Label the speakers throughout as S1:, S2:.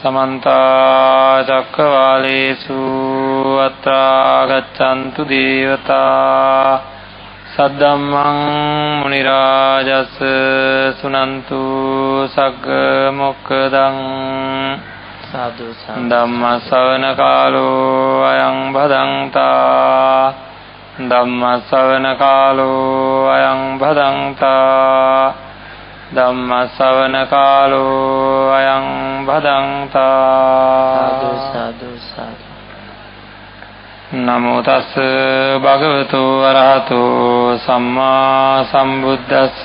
S1: समन्ता चक्रवालेषु अत्रा गच्छन्तु देवता सद्धम्मं मुनिराजस् सुनन्तु सग्ग मोक्खदं साधु धम्म श्रवण कालो अयं भदन्ता धम्म श्रवण कालो अयं भदन्ता धम्म श्रवण कालो अयं भदन्ता साधु साधु साधु नमो तस् भगवतो अरहतो सम्मा सम्बुद्धस्स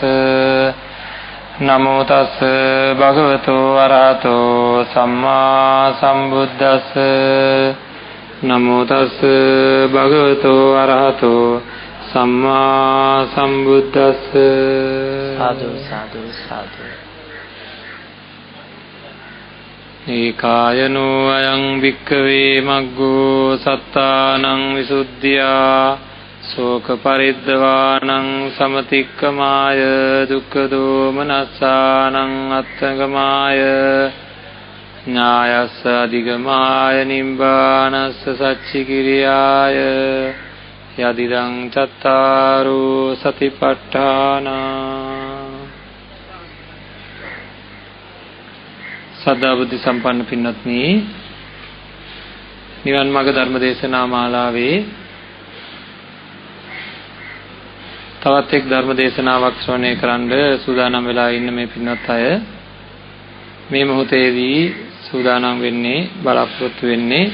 S1: नमो तस् भगवतो अरहतो सम्मा सम्बुद्धस्स नमो तस् भगवतो अरहतो सम्मा सम्बुद्धस्स साधु साधु साधु एकायनो अयं भिक्खवे मग्गो सत्तानं विसुद्ध्या शोक परिद्वानं समतिक्कमाय दुःखदोमनस्सानं अत्थगमाय न्यायस्स अधिगमाय निब्बानस्स सच्चिकिरियाय यदिदं चत्तारो सतिपट्ඨානා සදා බුද්ධ සම්පන්න පින්වත්නි, නිවන් මාර්ග ධර්ම දේශනා මාලාවේ තවත් එක් ධර්ම දේශනාවක් ශ්‍රවණය කරන්න සූදානම් වෙලා ඉන්න මේ පින්වත් අය මේ මොහොතේදී සූදානම් වෙන්නේ, බලාපොරොත්තු වෙන්නේ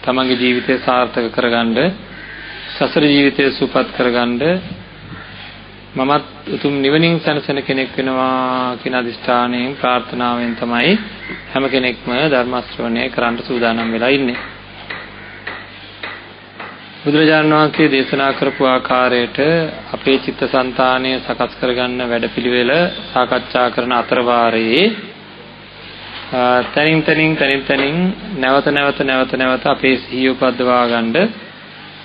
S1: තමන්ගේ ජීවිතය සාර්ථක කරගන්න, සසර ජීවිතය සුවපත් කරගන්න, මමත් උතුම් නිවනින් සැනසෙන කෙනෙක් වෙනවා කියන අදිෂ්ඨානයෙන් ප්‍රාර්ථනාවෙන් තමයි හැම කෙනෙක්ම ධර්ම ශ්‍රවණය කරන්න සූදානම් වෙලා ඉන්නේ. බුදුරජාණන් වහන්සේ දේශනා කරපු ආකාරයට අපේ චිත්තසංතානය සකස් කරගන්න වැඩපිළිවෙල සාකච්ඡා කරන අතර වාරයේ තනින් නැවත අපේ සිහිය උපද්දවා ගන්න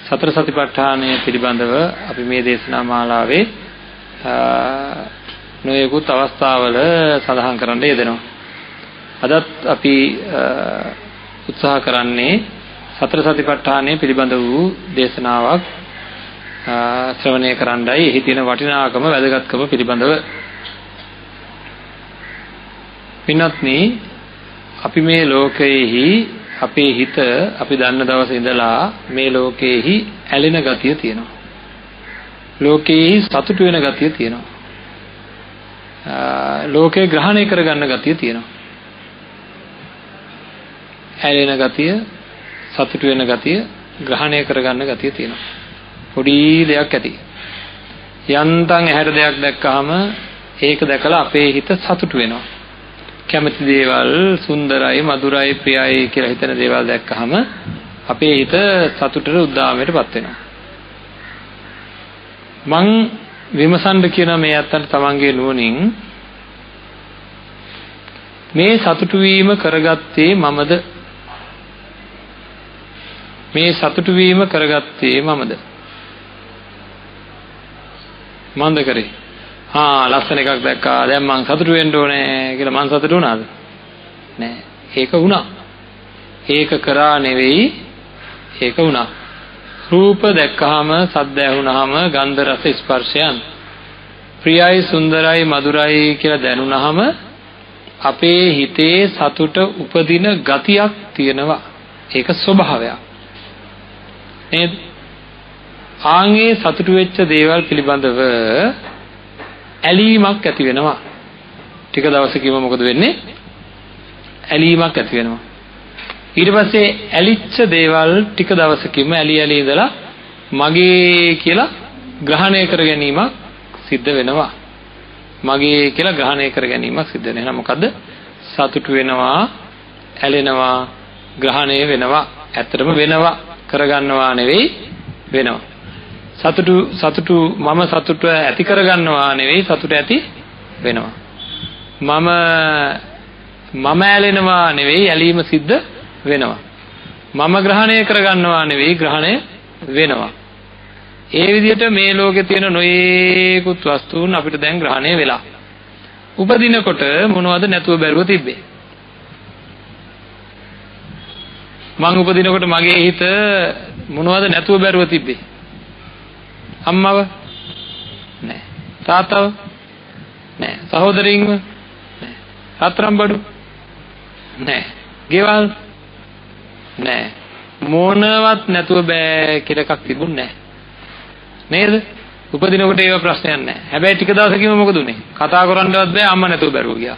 S1: සතර සතිපට්ඨානය පිළිබඳව අපි මේ දේශනා මාලාවේ නොයෙකුත් අවස්ථාවල සඳහන් කරන්න යෙදෙනවා. අදත් අපි උත්සාහ කරන්නේ සතර සතිපට්ඨානය පිළිබඳ වූ දේශනාවක් ශ්‍රවණය කරන්නයි. එහි තියෙන වටිනාකම, වැදගත්කම පිළිබඳව. පින්වත්නි, අපි මේ ලෝකයේහි අපේ හිත අපි දන්න දවසේ ඉඳලා මේ ලෝකයේහි ඇලෙන ගතිය තියෙනවා. ලෝකයේහි සතුටු වෙන ගතිය තියෙනවා. ලෝකේ ග්‍රහණය කරගන්න ගතිය තියෙනවා. ඇලෙන ගතිය, සතුටු වෙන ගතිය, ග්‍රහණය කරගන්න ගතිය තියෙනවා. පොඩි දෙයක් ඇති. යන්තම් ඇහැට දෙයක් දැක්කහම ඒක දැකලා අපේ හිත සතුටු වෙනවා. කැමති දේවල්, සුන්දරයි, මధుරයි, ප්‍රියයි කියලා හිතන දේවල් දැක්කහම අපේ හිත සතුටට උද්දාමයටපත් වෙනවා. මං විමසන්න කියන මේ අත්තන්ට තමන්ගේ නුවණින් මේ සතුටු වීම කරගත්තේ මමද? මේ සතුටු වීම කරගත්තේ මමද? මන්ද කරේ? ලස්සන එකක් දැක්කා, දැන් මං සතුටු වෙන්න ඕනේ කියලා මං සතුටු වුණාද? නෑ. ඒක වුණා. ඒක කරා නෙවෙයි, ඒක වුණා. රූප දැක්කහම, සද්ද ඇහුනහම, ගන්ධ රස ස්පර්ශයන් ප්‍රියයි, සුන්දරයි, මధుරයි කියලා දැනුනහම අපේ හිතේ සතුට උපදින ගතියක් තියෙනවා. ඒක ස්වභාවයක්. නේද? ආන්ගේ සතුටු වෙච්ච දේවල් පිළිබඳව ඇලීමක් ඇති වෙනවා. ටික දවසකින්ම මොකද වෙන්නේ? ඇලීමක් ඇති වෙනවා. ඊට පස්සේ ඇලිච්ච දේවල් ටික දවසකින්ම ඇලි ඉඳලා මගේ කියලා ග්‍රහණය කර ගැනීමක් සිද්ධ වෙනවා. මගේ කියලා ග්‍රහණය කර ගැනීමක් සිද්ධ වෙනවා. මොකද්ද? සතුටු වෙනවා, ඇලෙනවා, ග්‍රහණය වෙනවා. ඇත්තටම වෙනවා, කරගන්නවා නෙවෙයි, වෙනවා. සතුටු මම සතුට ඇති කරගන්නවා නෙවෙයි, සතුට ඇති වෙනවා. මම ඇලෙනවා නෙවෙයි, ඇලීම සිද්ධ වෙනවා. මම ග්‍රහණය කරගන්නවා නෙවෙයි, ග්‍රහණය වෙනවා. ඒ විදිහට මේ ලෝකේ තියෙන නොයේකුත් වස්තුන් අපිට දැන් ග්‍රහණය වෙලා. උපදිනකොට මොනවද නැතුව බැරුව තිබ්බේ? මං උපදිනකොට මගේ හිත මොනවද නැතුව බැරුව තිබ්බේ? අම්මව? නෑ. තාත්තව? නෑ. සහෝදරින්ව? නෑ. රත්තරන් බඩු? නෑ. ගෙවල්? නෑ. මොනවත් නැතුව බෑ කියලා එකක් තිබුණේ නෑ. නේද? උපදිනකොට ඒව ප්‍රශ්නයක් නෑ. හැබැයි ටික දවසකින්ම මොකද උනේ? කතා කරන්නවත් බෑ අම්මා නැතුව බැරුව ගියා.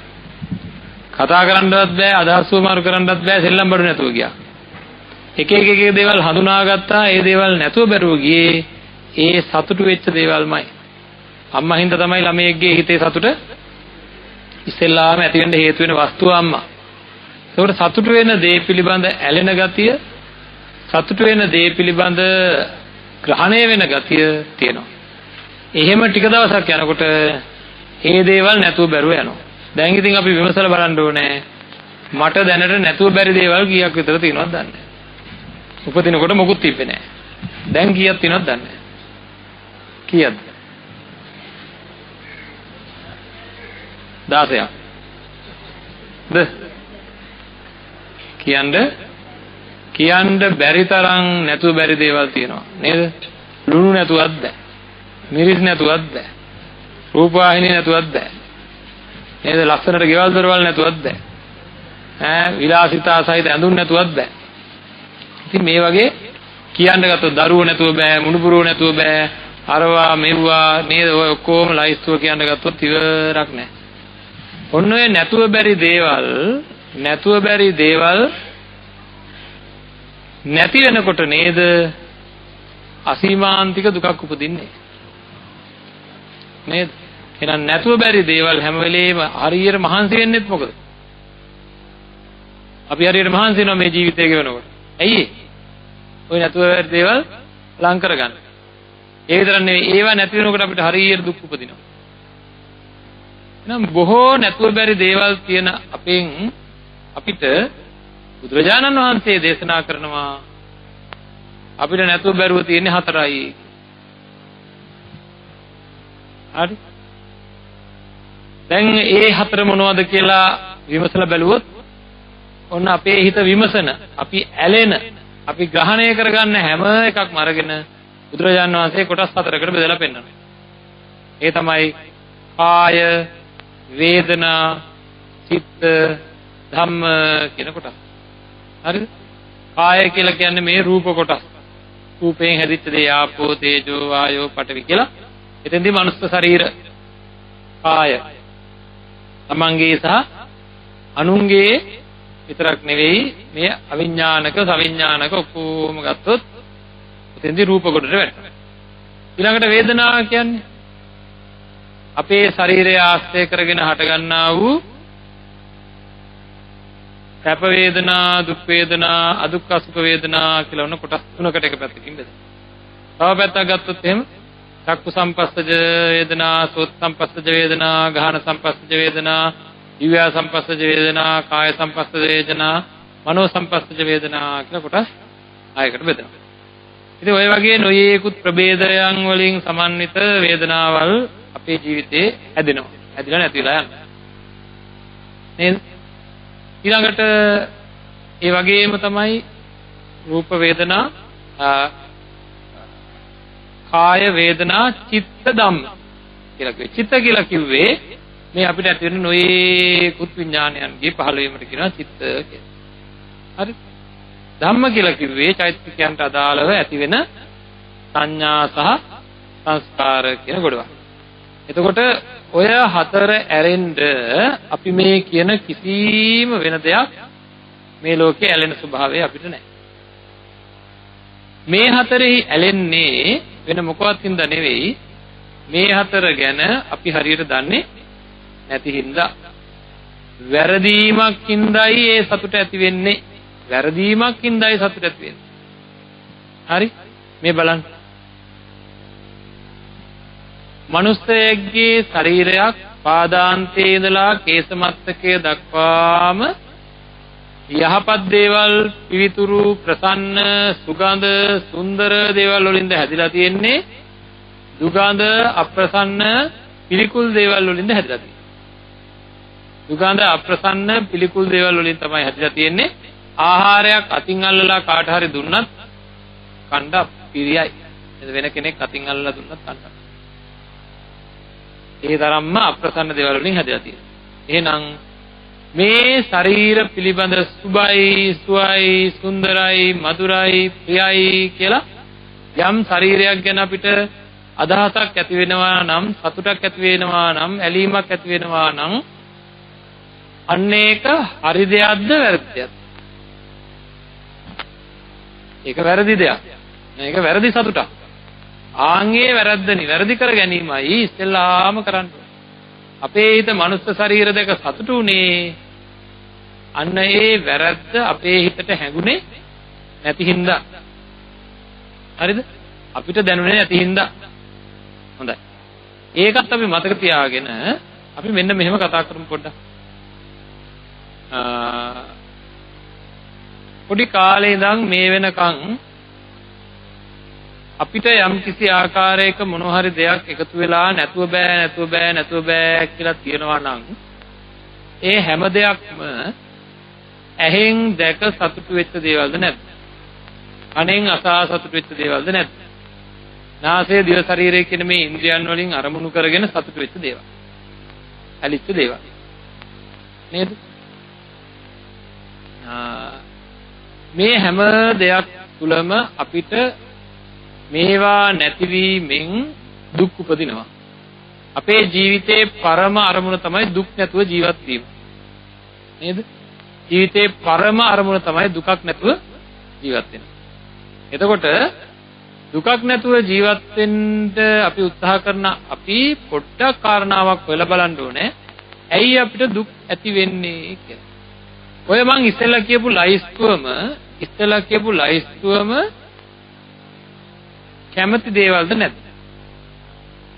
S1: කතා කරන්නවත් බෑ අදහස් වමාරු කරන්නවත් බෑ සෙල්ලම් බඩු නැතුව ගියා. එක දේවල් හඳුනාගත්තා. ඒ දේවල් නැතුව බැරුව ගියේ ඒ සතුටු වෙච්ච දේවල්මයි. අම්මා හින්දා තමයි ළමයෙක්ගේ හිතේ සතුට ඉස්සෙල්ලාම ඇති වෙන්න හේතු වෙන වස්තුව අම්මා. ඒකට සතුටු වෙන දේ පිළිබඳ ඇලෙන ගතිය, සතුටු වෙන දේ පිළිබඳ ග්‍රහණය වෙන ගතිය තියෙනවා. එහෙම ටික දවසක් යනකොට ඒ දේවල් නැතුව බැරුව යනවා. දැන් ඉතින් අපි විමසලා බලන්න ඕනේ මට දැනට නැතුව බැරි දේවල් කීයක් විතර තියෙනවද දන්නේ නැහැ. උපදිනකොට මොකුත් තිබ්බේ නැහැ. දැන් කීයක් තියෙනවද දන්නේ නැහැ. කීයද? 16ක්. කියන්න බැරි තරම් නැතුව බැරි දේවල් තියෙනවා නේද? ලුණු නැතුවත් බෑ. මිරිස් නැතුවත් බෑ. රූපවාහිනිය නැතුවත් බෑ. නේද? ලස්සනට ගෙවල් දොරවල් නැතුවත් බෑ. විලාසිතා සහිත ඇඳුම් නැතුවත් බෑ. ඉතින් මේ වගේ කියන්න ගත්තොත් දරුවෝ නැතුව බෑ, මුණුපුරෝ නැතුව බෑ, අරවා මෙව්වා නේද? ඔය ඔක්කොම ලයිස්තුව කියන්න ගත්තොත් ඉවරක් නැහැ. ඔන්න ඔය නැතුව බැරි දේවල් නැති වෙනකොට නේද අසීමාන්තික දුකක් උපදින්නේ. නේද? එහෙනම් නැතුව බැරි දේවල් හැම වෙලේම හරියට මහන්සි වෙන්නෙත් මොකද? අපි හරියට මහන්සි වෙනවා මේ ජීවිතය ගෙවනකොට. ඇයි ඔය නැතුව බැරි දේවල් ලං කරගන්න. ඒ විතරක් නෙවෙයි ඒවා නැති වෙනකොට අපිට හරියට දුක් උපදිනවා. එහෙනම් බොහෝ නැතුව බැරි දේවල් තියෙන අපිට බුදුරජාණන් වහන්සේ දේශනා කරනවා අපිට නැතුව බැරුව තියෙන්නේ 4යි. හරි? දැන් ඒ 4 මොනවද කියලා විමසලා බැලුවොත් ඔන්න අපේ හිත විමසන, අපි ඇලෙන, අපි ග්‍රහණය කරගන්න හැම එකක්ම අරගෙන බුදුරජාණන් වහන්සේ කොටස් 4කට බෙදලා පෙන්නනවා. ඒ තමයි කාය, වේදනා, චිත්ත, ධම්ම කියන කොටස්. හරිද? කාය කියලා කියන්නේ මේ රූප කොටස්. රූපයෙන් හැදිච්ච දේ ආපෝ, තේජෝ, වායෝ, පඨවි කියලා. එතෙන්දී මනුස්ස ශරීර කාය. තමන්ගේ සහ අනුන්ගේ විතරක් නෙවෙයි මේ අවිඥානික, සවිඥානික ඔක්කොම ගත්තොත් එතෙන්දී රූප කොටට වැටෙනවා. ඊළඟට වේදනාව කියන්නේ අපේ ශරීරය ආශ්‍රය කරගෙන හටගන්නා වූ සැප වේදනා, දුක් වේදනා, අදුක්ඛ සුඛ වේදනා කියලා ඔන්න කොටස් 3කට එක පැත්තකින් බෙදෙනවා. තව පැත්තක් ගත්තොත් එහෙම චක්කු සම්පස්සජ වේදනා, සෝත සම්පස්සජ වේදනා, ගාහන සම්පස්සජ වේදනා, දිව්‍ය සම්පස්සජ වේදනා, කාය සම්පස්සජ වේදනා, මනෝ සම්පස්සජ වේදනා කියලා කොටස් 6කට බෙදෙනවා. ඉතින් ඔය වගේ නොයේකුත් ප්‍රභේදයන් වලින් සමන්විත වේදනාවල් අපේ ජීවිතේ හැදෙනවා. හැදිලා නැති වෙලා යනවා. නේද? ඊළඟට ඒ වගේම තමයි රූප වේදනා, කාය වේදනා, චිත්ත ධම්ම කියලා කිව්වේ. චිත්ත කියලා කිව්වේ මේ අපිට ඇති වෙන නොයේකුත් විඥානයන්ගේ පහළ වීමට කියනවා චිත්ත කියලා. හරි? ධම්ම කියලා කිව්වේ චෛතසිකයන්ට අදාළව ඇති වෙන සංඥා සහ සංස්කාර කියන කොටස. එතකොට ඔය 4 ඇරෙන්න අපි මේ කියන කිසිම වෙන දෙයක් මේ ලෝකේ ඇලෙන ස්වභාවය අපිට නැහැ. මේ 4ෙහි ඇලෙන්නේ වෙන මොකවත් හින්දා නෙවෙයි. මේ 4 ගැන අපි හරියට දන්නේ නැති හින්දා. වැරදීමක් හින්දායි ඒ සතුට ඇති වෙන්නේ. වැරදීමක් හින්දායි සතුට ඇති වෙන්නේ. හරි? මේ බලන්න. මනුස්සයෙක්ගේ ශරීරයක් පාදාන්තයේ ඉඳලා කේසමත්තකය දක්වාම යහපත් දේවල්, පිවිතුරු, ප්‍රසන්න, සුගඳ, සුන්දර දේවල් වලින්ද හැදිලා තියෙන්නේ. දුගඳ, අප්‍රසන්න, පිළිකුල් දේවල් වලින්ද හැදිලා තියෙන්නේ. දුගඳ, අප්‍රසන්න, පිළිකුල් දේවල් වලින් තමයි හැදිලා තියෙන්නේ. ආහාරයක් අතින් අල්ලලා කාට හරි දුන්නත් කණ්ඩ පිරියයි. වෙන කෙනෙක් අතින් අල්ලලා දුන්නත් කණ්ඩ. ඒ තරම්ම අප්‍රසන්න දේවල් වලින් හැදලා තියෙනවා. එහෙනම් මේ ශරීර පිළිබඳ සුබයි, සුවයි, සුන්දරයි, මధుරයි, ප්‍රියයි කියලා යම් ශරීරයක් ගැන අපිට අදහසක් ඇති වෙනවා නම්, සතුටක් ඇති වෙනවා නම්, ඇලීමක් ඇති වෙනවා නම් අන්න ඒක හරි දෙයක්ද වැරදි දෙයක්ද? ඒක වැරදි දෙයක්. මේක වැරදි සතුටක්. ආන්ගේ වැරද්ද නිවැරදි කර ගැනීමයි ඉස්සෙල්ලාම කරන්න. අපේ හිත මනුස්ස ශරීර දෙක සතුටු උනේ අන්න ඒ වැරද්ද අපේ හිතට හැඟුනේ නැති හින්දා. හරිද? අපිට දැනුනේ නැති හින්දා. හොඳයි. ඒකත් අපි මතක තියාගෙන අපි මෙන්න මෙහෙම කතා කරමු පොඩ්ඩක්. පොඩි කාලේ ඉඳන් මේ වෙනකන් අපිට යම් කිසි ආකාරයක මොන හරි දෙයක් එකතු වෙලා නැතුව බෑ කියලා තියනවා නම් ඒ හැම දෙයක්ම ඇහෙන් දැක සතුටු වෙච්ච දේවල්ද නැද්ද? කනෙන් අසා සතුටු වෙච්ච දේවල්ද නැද්ද? නාසය දිව ශරීරය කියන මේ ඉන්ද්‍රියන් වලින් අරමුණු කරගෙන සතුටු වෙච්ච දේවල්. ඇලිච්ච දේවල්. නේද? මේ හැම දෙයක් තුලම අපිට මේවා නැතිවීමෙන් දුක් උපදිනවා. අපේ ජීවිතේ පරම අරමුණ තමයි දුක් නැතුව ජීවත් වීම. නේද? ජීවිතේ පරම අරමුණ තමයි දුකක් නැතුව ජීවත් වෙන. එතකොට දුකක් නැතුව ජීවත් වෙන්න අපි උත්සාහ කරන අපි පොඩ්ඩක් කාරණාවක් හොයලා බලන්න ඕනේ. ඇයි අපිට දුක් ඇති වෙන්නේ කියලා. ඔය මං ඉස්සෙල්ලා කියපු ලයිස්තුවම කැමති දේවල්ද නැද්ද?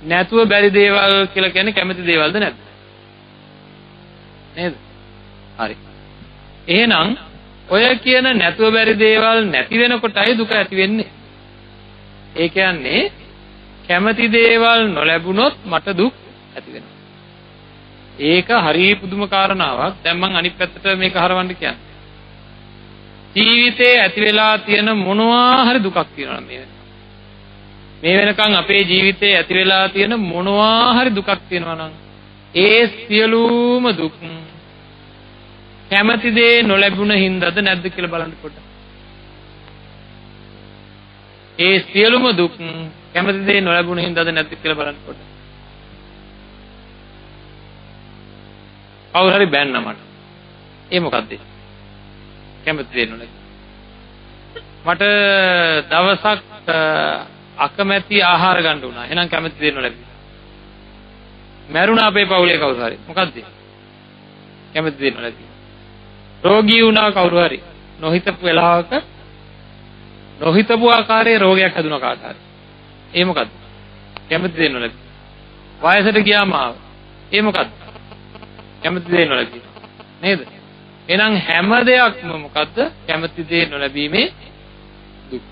S1: නැතුව බැරි දේවල් කියලා කියන්නේ කැමති දේවල්ද නැද්ද? නේද? හරි. එහෙනම් ඔය කියන නැතුව බැරි දේවල් නැති වෙනකොටයි දුක ඇති වෙන්නේ. ඒ කියන්නේ කැමති දේවල් නොලැබුණොත් මට දුක් ඇති වෙනවා. ඒක හරිය පුදුම කාරණාවක්. දැන් මම අනිත් පැත්තට මේක හරවන්න කියන්නේ. ජීවිතේ ඇති වෙලා තියෙන මොනවා හරි දුකක් තියෙනවා මේ වෙනකන් අපේ ජීවිතේ ඇති වෙලා තියෙන මොනවා හරි දුකක් තියෙනවා නම් ඒ සියලුම දුක් කැමති දේ නොලැබුණ හින්දාද නැද්ද කියලා බලන්න පොඩ්ඩක්. ඒ සියලුම දුක් කැමති දේ නොලැබුණ හින්දාද නැද්ද කියලා බලන්න පොඩ්ඩක්. කවුරු හරි බැන්න මට. ඒ මොකද්ද? කැමති දේ නොලැබුණ. මට දවසක් අකමැති ආහාර ගන්න උනා. එහෙනම් කැමති දේ නොලැබුණා. මැරුණා අපේ පවුලේ කවුරු හරි. මොකද්ද? කැමති දේ නොලැබුණා. රෝගී වුණා කවුරු හරි. නොහිතපු වෙලාවක නොහිතපු ආකාරයේ රෝගයක් හැදුණා කාට හරි. ඒ මොකද්ද? කැමති දේ නොලැබුණා. වයසට ගියාම ආව. ඒ මොකද්ද? කැමති දේ නොලැබුණා. නේද? එහෙනම් හැම දෙයක්ම මොකද්ද? කැමති දේ නොලැබීමේ දුක්.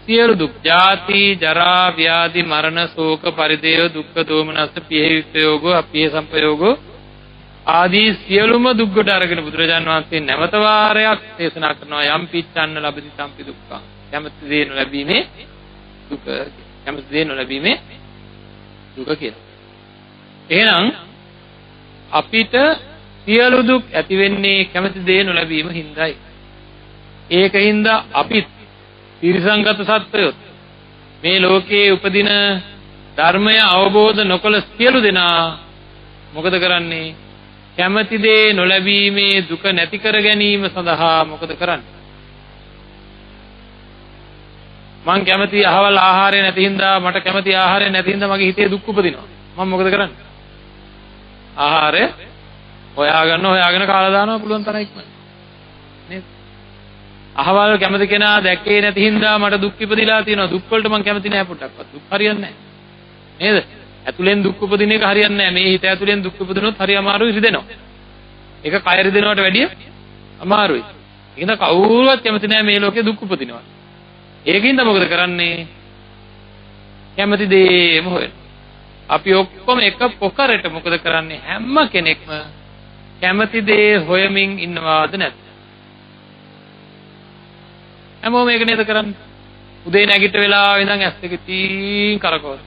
S1: සියලු දුක්, ජාති, ජරා, ව්‍යාධි, මරණ, ශෝක, පරිදේව, දුක්ඛ, දෝමනස්ස, පියෙහි විපයෝගෝ, අපියෙහි සම්පයෝගෝ ආදී සියලුම දුක් කොට අරගෙන බුදුරජාන් වහන්සේ නැවත වාරයක් දේශනා කරනවා යම් පිච්ඡන්න ලැබති සම්පි දුක්ඛං. කැමති දේ නොලැබීමේ දුක. කැමති දේ නොලැබීමේ දුක කියලා. එහෙනම් අපිට සියලු දුක් ඇති වෙන්නේ කැමති දේ නොලැබීම හින්දායි. ඒකින්ද අපිත් තිරසංගත සත්වයොත් මේ ලෝකයේ උපදින ධර්මය අවබෝධ නොකළ සියලු දෙනා මොකද කරන්නේ? කැමති දේ නොලැබීමේ දුක නැති කර ගැනීම සඳහා මොකද කරන්නේ? මං කැමති අහවල් ආහාරය නැති හින්දා මට කැමති ආහාරය නැති හින්දා මගේ හිතේ දුක් උපදිනවා. මම මොකද කරන්නේ? ආහාරය හොයාගෙන කාලා දානවා පුළුවන් තරම් ඉක්මනට. නේද? අහවල් කැමති කෙනා දැක්කේ නැති හින්දා මට දුක් ඉපදිලා තියෙනවා. දුක් වලට මං කැමති නෑ පොඩ්ඩක්වත්. දුක් හරියන්නේ නෑ. නේද? ඇතුලෙන් දුක් උපදින එක හරියන්නේ නෑ. මේ හිත ඇතුලෙන් දුක් උපදිනොත් හරි අමාරුයි රිදෙනවා. ඒක කය රිදෙනවට වැඩිය අමාරුයි. ඒකින්ද කවුරුවත් කැමති නෑ මේ ලෝකේ දුක් උපදිනවා. ඒකින්ද මොකද කරන්නේ? කැමති දේම හොයන. අපි ඔක්කොම එක පොකරට මොකද කරන්නේ? හැම කෙනෙක්ම කැමති දේ හොයමින් ඉන්නවාද නැද්ද? හැමෝම මේක නේද කරන්නේ. උදේ නැගිට වෙලාව ඉඳන් ඇස් දෙක තීන් කරකවන.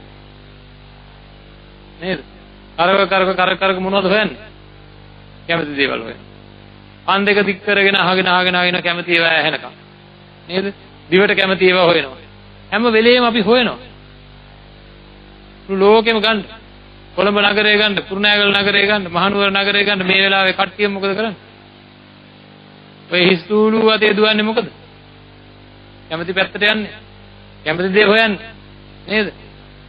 S1: නේද? කරක මොනවද හොයන්නේ? කැමති දේවල් හොයන්නේ. අන් දෙක දික් කරගෙන අහගෙන කැමති ඒවා ඇහෙනකම්. නේද? දිවට කැමති ඒවා හොයනවා. හැම වෙලේම අපි හොයනවා. ලෝකෙම ගන්න. කොළඹ නගරය ගන්න, කුරුණෑගල නගරය ගන්න, මහනුවර නගරය ගන්න මේ වෙලාවේ කට්ටිය මොකද කරන්නේ? ඔය හිස්තූලු අතේ දුවන්නේ මොකද? කැමති පැත්තට යන්නේ. කැමති දේ හොයන්නේ. නේද?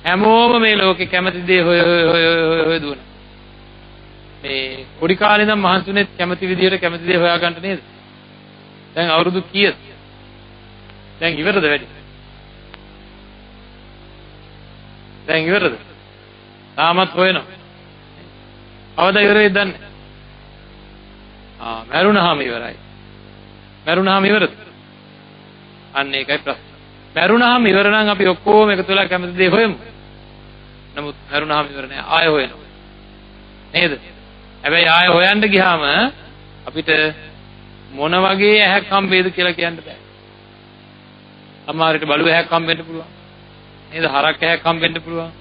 S1: හැමෝම මේ ලෝකේ කැමති දේ හොය දුවන. මේ පොඩි කාලේ ඉඳන් මහන්සිුනේ කැමති විදියට කැමති දේ හොයා ගන්න නේද? දැන් අවුරුදු කීයද? දැන් ඉවරද වැඩි? දැන් ඉවරද? තාමත් හොයනවා. අවදා ඉවර වෙයිද දන්නේ? මැරුණාම ඉවරයි. මැරුණාම ඉවරද? අන්න ඒකයි ප්‍රශ්නේ. මැරුණාම ඉවර නම් අපි ඔක්කොම එකතු වෙලා කැමති දේ හොයමු. නමුත් මැරුණාම ඉවර නෑ ආයෙ හොයනවා. නේද? හැබැයි ආයෙ හොයන්න ගියාම අපිට මොන වගේ ඇහැක් හම්බෙයිද කියලා කියන්න බෑ. සමහරවිට බලු ඇහැක් හම්බෙන්න පුළුවන්. නේද? හරක් ඇහැක් හම්බෙන්න පුළුවන්.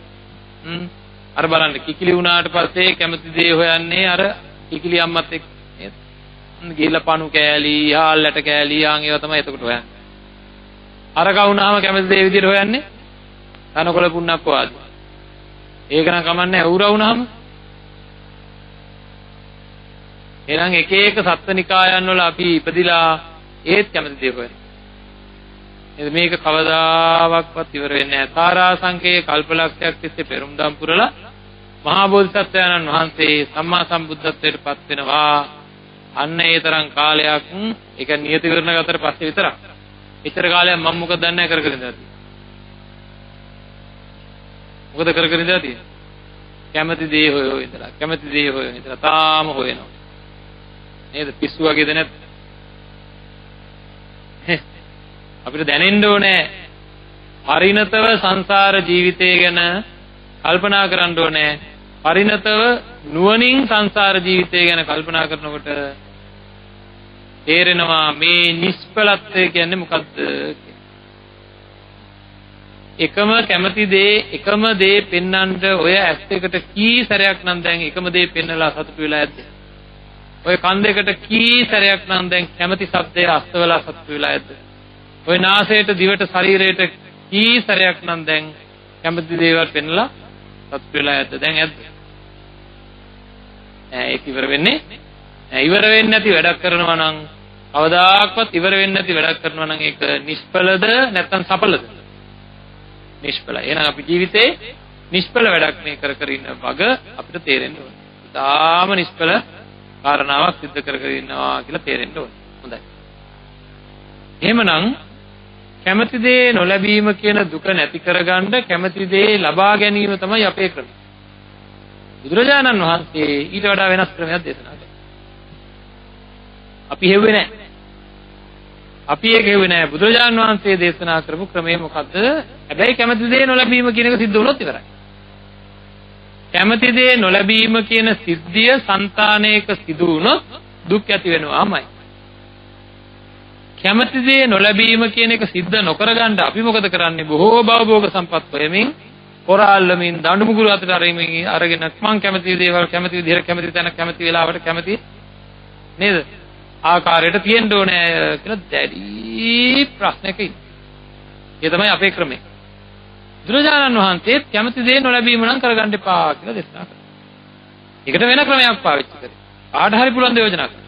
S1: අර බලන්න කිකිලි වුණාට පස්සේ කැමති දේ හොයන්නේ අර කිකිලි අම්මත් එක්ක නේද? ගිහිල්ලා පණු කෑලි, හාල්ලට කෑලි, ඒවා තමයි එතකොට හොයන්නේ. හරක වුණාම කැමති දේ විදිහට හොයන්නේ තනකොළ පුන්නක් වාදී. ඒක නම් කමන්නේ අවුරා වුණාම. එහෙනම් එක එක සත්ත්වනිකායන් වල අපි ඉපදිලා ඒත් කැමති දේ හොයනවා. මේක කවදාවත් ඉවර වෙන්නේ නැහැ. තාරාසංඛ්‍යයේ කල්පලක්ෂයක් තිස්සේ පෙරම්දම් පුරලා මහා බෝධිසත්වයන්න් වහන්සේ සම්මා සම්බුද්ධත්වයට පත් වෙනවා. අන්න ඒ තරම් කාලයක් ඒක නියති කරන ගතට පස්සේ විතරක්. එච්චර කාලයක් මම මොකද දන්නේ නැහැ කර ඉඳලා තියෙන්නේ. මොකද කර ඉඳලා තියෙන්නේ? කැමති දේ හොයෝ ඉඳලා. කැමති දේ හොයෝ ඉඳලා තාම හොයනවා. නේද? පිස්සු වගේද නැත්? අපිට දැනෙන්න ඕනේ පරිණතව සංසාර ජීවිතය ගැන කල්පනා කරන්න ඕනේ. පරිණතව නුවණින් සංසාර ජීවිතය ගැන කල්පනා කරනකොට තේරෙනවා මේ නිෂ්ඵලත්වය කියන්නේ මොකක්ද? එකම කැමති දේ එකම දේ පෙන්වන්නට ඔය ඇස් දෙකට කී සැරයක් නම් දැන් එකම දේ පෙන්නලා සතුටු වෙලා ඇද්ද? ඔය කන් දෙකට කී සැරයක් නම් දැන් කැමති ශබ්දය අස්තවලා සතුටු වෙලා ඇද්ද? ඔය නාසයට දිවට ශරීරයට කී සැරයක් නම් දැන් කැමති දේවල් පෙන්නලා සතුටු වෙලා ඇද්ද? දැන් ඇද්ද? ඒක ඉවර වෙන්නේ ඉවර වෙන්නේ නැති වැඩක් කරනවා නම් කවදාකවත් ඉවර වෙන්නේ නැති වැඩක් කරනවා නම් ඒක නිෂ්ඵලද නැත්නම් සඵලද? නිෂ්ඵලයි. එහෙනම් අපි ජීවිතේ නිෂ්ඵල වැඩක් මේ කර ඉන්න වග අපිට තේරෙන්න ඕනේ. තාම නිෂ්ඵල කාරණාවක් සිද්ධ කර ඉන්නවා කියලා තේරෙන්න ඕනේ. හොඳයි. එහෙමනම් කැමති දේ නොලැබීම කියන දුක නැති කරගන්න කැමති දේ ලබා ගැනීම තමයි අපේ ක්‍රමය. බුදුරජාණන් වහන්සේ ඊට වඩා වෙනස් ක්‍රමයක් දේශනා කළා. අපි හෙව්වේ නැහැ. අපි ඒක හෙව්වේ නැහැ. බුදුරජාණන් වහන්සේ දේශනා කරපු ක්‍රමය මොකද්ද? හැබැයි කැමති දේ නොලැබීම කියන එක සිද්ධ වුණොත් ඉවරයි. කැමති දේ නොලැබීම කියන සිද්ධිය సంతානයක සිදු වුණොත් දුක් ඇති වෙනවාමයි. කැමති දේ නොලැබීම කියන එක සිද්ධ නොකර ගන්න අපි මොකද කරන්නේ? බොහෝ භවභෝග සම්පත් හොයමින් පොරාල්ලමින් දඬු මුගුරු අතට අරගෙන මං කැමති දේවල් කැමති විදිහට කැමති තැන කැමති වෙලාවට කැමති නේද ආකාරයට තියෙන්න ඕනේ කියලා දැඩි ප්‍රශ්නයක ඉන්නේ. ඒ තමයි අපේ ක්‍රමය. බුදුරජාණන් වහන්සේ කැමති දේ නොලැබීම නම් කරගන්න එපා කියලා දේශනා කළා. ඒකට වෙන ක්‍රමයක් පාවිච්චි කරේ. කාට හරි පුළුවන් ද යෝජනා කරන්න.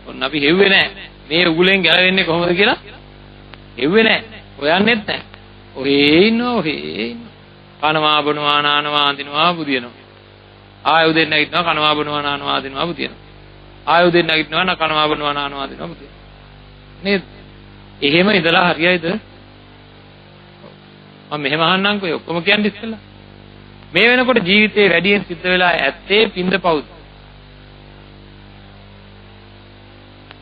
S1: ඔන්න අපි හෙව්වේ නැහැ. මේ උගුලෙන් ගැලවෙන්නේ කොහොමද කියලා හෙව්වේ නැහැ. හොයන්නෙත් නැහැ. ඔහේ ඉන්නවා. කනවා බොනවා නානවා අඳිනවා බුදිනවා. ආයෙ උදෙන් නැගිටිනවා කනවා බොනවා නානවා අඳිනවා බුදිනවා. ආයෙ උදෙන් නැගිටිනවා කනවා බොනවා නානවා අඳිනවා බුදිනවා. නේද? එහෙම ඉඳලා හරියයිද? මම මෙහෙම අහන්නම්කෝ ඔය ඔක්කොම කියන්නේ ඉස්සෙල්ලා. මේ වෙනකොට ජීවිතේ වැඩියෙන් සිද්ධ වෙලා ඇත්තේ පින්ද පවුද?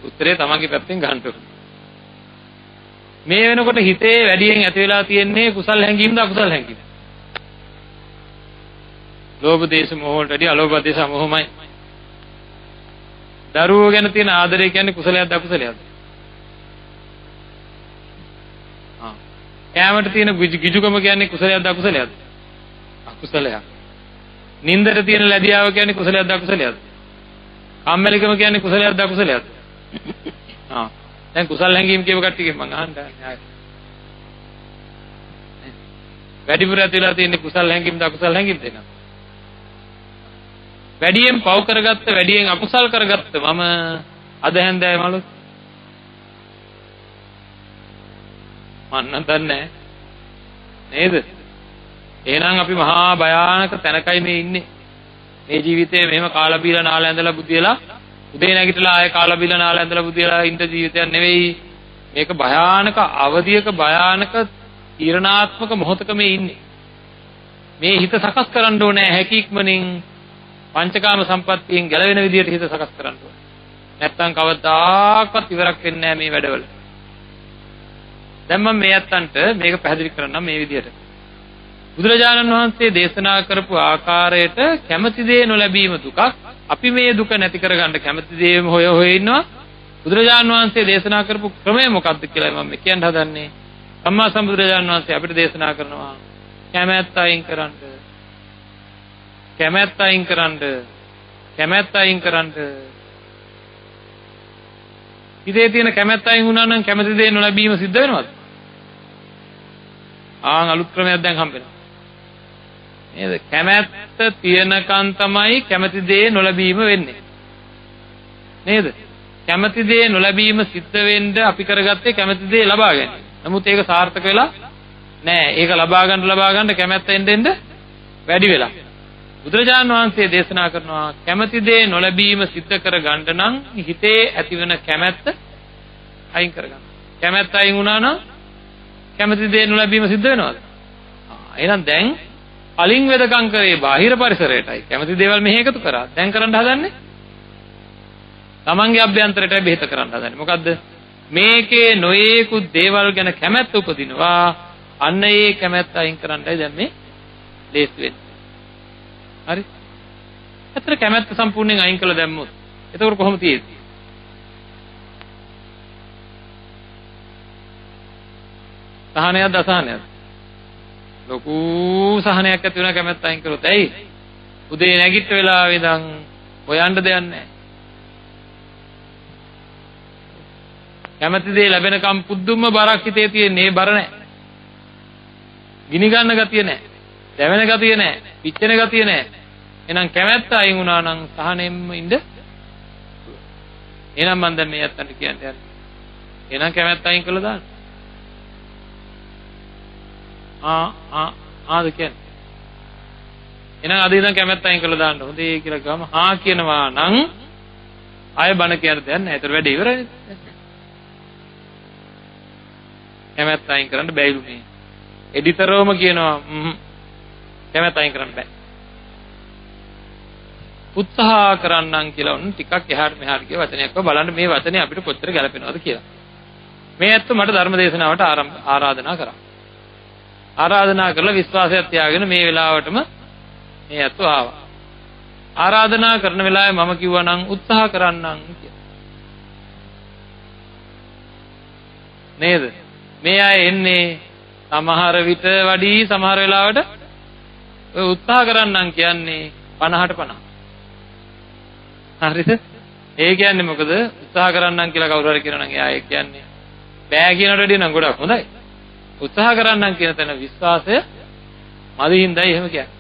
S1: උත්තරේ තමන්ගේ පැත්තෙන් ගන්න ඕනේ. මේ වෙනකොට හිතේ වැඩියෙන් ඇති වෙලා තියෙන්නේ කුසල් හැඟීම්ද අකුසල් හැඟීම්ද? ලෝභ දේශ මොහ වලට වැඩි අලෝභ දේශ මොහොමයි. දරුවෝ ගැන තියෙන ආදරය කියන්නේ කුසලයක්ද අකුසලයක්ද? කෑමට තියෙන ගිජුකම කියන්නේ කුසලයක්ද අකුසලයක්ද? අකුසලයක්. නින්දට තියෙන ලැබියාව කියන්නේ කුසලයක්ද අකුසලයක්ද? කම්මැලිකම කියන්නේ කුසලයක්ද අකුසලයක්ද? දැන් කුසල හැඟීම් කියව කට්ටියගෙන් මම අහන්නේ. වැඩිපුර ඇතිලා තියෙන කුසල හැඟීම්ද අකුසල හැඟීම්ද නේද? වැඩියෙන් පව කරගත්ත වැඩියෙන් අකුසල් කරගත්ත මම අද හැන්දෑවේ මලු මන්න දන්නේ නේද? එහෙනම් අපි මහා භයානක තැනකයි මේ ඉන්නේ. මේ ජීවිතේ මෙහෙම කාලා බීලා නාලා ඇඳලා බුදියලා උදේ නැගිටලා ආයෙ කාලා බීලා නාලා ඇඳලා බුදියලා ඉන්න ජීවිතයක් නෙවෙයි. මේක භයානක අවධියක භයානක ඊරණාත්මක මොහොතක මේ ඉන්නේ. මේ හිත සකස් කරන්න ඕනේ හැකියක්මනින් පංචකාම සම්පත්තියෙන් ගැලවෙන විදියට හිත සකස් කරන්න ඕනේ. නැත්තම් කවදාකවත් ඉවරක් වෙන්නේ නැහැ මේ වැඩවල. දැන් මම මේ අත්තන්ට මේක පැහැදිලි කරන්නම් මේ විදියට. බුදුරජාණන් වහන්සේ දේශනා කරපු ආකාරයට කැමැති දේ නොලැබීම දුකක්. අපි මේ දුක නැති කරගන්න කැමැති දේම හොය ඉන්නවා. බුදුරජාණන් වහන්සේ දේශනා කරපු ක්‍රමය මොකක්ද කියලා මම කියන්න හදන්නේ. සම්මා සම්බුදුරජාණන් වහන්සේ අපිට දේශනා කරනවා කැමැත්ත අයින් කරන්න. කැමැත්ත අයින් කරන්න. කැමැත්ත අයින් කරන්න. හිතේ තියෙන කැමැත්ත අයින් වුණා නම් කැමැති දේ නොලැබීම සිද්ධ වෙනවද? අලුත් ක්‍රමයක් දැන් හම්බෙනවා. නේද? කැමැත්ත තියෙනකන් තමයි කැමැති දේ නොලැබීම වෙන්නේ. නේද? කැමැති දේ නොලැබීම සිද්ධ වෙන්න අපි කරගත්තේ කැමැති දේ ලබා ගැනීම. නමුත් ඒක සාර්ථක වෙලා නෑ. ඒක ලබා ගන්න කැමැත්ත එන්න වැඩි වෙලා. බුදුරජාණන් වහන්සේ දේශනා කරනවා කැමැති දේ නොලැබීම සිද්ධ කරගන්න නම් හිතේ ඇතිවන කැමැත්ත අයින් කරගන්න. කැමැත්ත අයින් වුණා නම් කැමැති දේ නොලැබීම සිද්ධ වෙනවද? එහෙනම් දැන් අලින් වෙදකම් කරේ බාහිර පරිසරයටයි කැමැති දේවල් මෙහි එකතු කරා. දැන් කරන්න හදන්නේ තමන්ගේ අභ්‍යන්තරයට බෙහෙත කරන්න හදන්නේ. මොකද්ද? මේකේ නොයේකුත් දේවල් ගැන කැමැත්ත උපදිනවා. අන්න ඒ කැමැත්ත අයින් කරන්නයි දැන් මේ ලේසි වෙන්නේ. හරි? ඇත්තට කැමැත්ත සම්පූර්ණයෙන් අයින් කළා දැම්මොත් එතකොට කොහොමද තියෙන්නේ? සහනයක්ද අසහනයක්ද? ලොකු සහනයක් ඇති වෙන කැමැත්ත අයින් කරොත්. ඇයි? උදේ නැගිට වෙලාවෙ ඉඳන් හොයන්න දෙයක් නැහැ. කැමැති දේ ලැබෙනකම් පුදුම බරක් හිතේ තියෙන්නේ. බර නැහැ. ගිනි ගන්න ගතිය නැහැ. දැවෙන ගතිය නැහැ. පිච්චෙන ගතිය නැහැ. එහෙනම් කැමැත්ත අයින් වුණා නම් සහනෙම්ම ඉන්න. එහෙනම් මම දැන් මේ අත්තන්ට කියන්නේ. එහෙනම් කැමැත්ත අයින් කළා දාන්න. ආද කියන්නේ. එහෙනම් අද ඉඳන් කැමැත්ත අයින් කළා දාන්න. හොඳේ කියලා ගම කියනවා නම් ආයෙ බණ කියන දෙයක් නැහැ. ඒතර වැඩේ ඉවරයි. කැමැත්ත අයින් කරන්න බැයිලු මේ. එඩිටරෝම කියනවා කැමැත්ත අයින් කරන්න බෑ. උත්සාහ කරන්නම් කියලා උන් ටිකක් එහාට මෙහාට ගිය වචනයක් බලන්න මේ වචනේ අපිට කොච්චර ගැලපෙනවද කියලා. මේ ඇත්ත මට ධර්ම දේශනාවට ආරාධනා කරා. ආරාධනා කරලා විශ්වාසයක් තියාගෙන මේ වෙලාවටම මේ ඇත්ත ආවා. ආරාධනා කරන වෙලාවේ මම කිව්වා නම් උත්සාහ කරන්නම් කියලා. නේද? මේ අය එන්නේ සමහර විට වැඩි සමහර වෙලාවට ඔය උත්සාහ කරන්නම් කියන්නේ 50ට 50. හරිද? ඒ කියන්නේ මොකද? උත්සාහ කරන්නම් කියලා කවුරු හරි කියනවා නම් එයා ඒ කියන්නේ බෑ කියනට වැඩිය නම් ගොඩක් හොඳයි. උත්සාහ කරන්නම් කියන තැන විශ්වාසය මදි හින්දායි එහෙම කියන්නේ.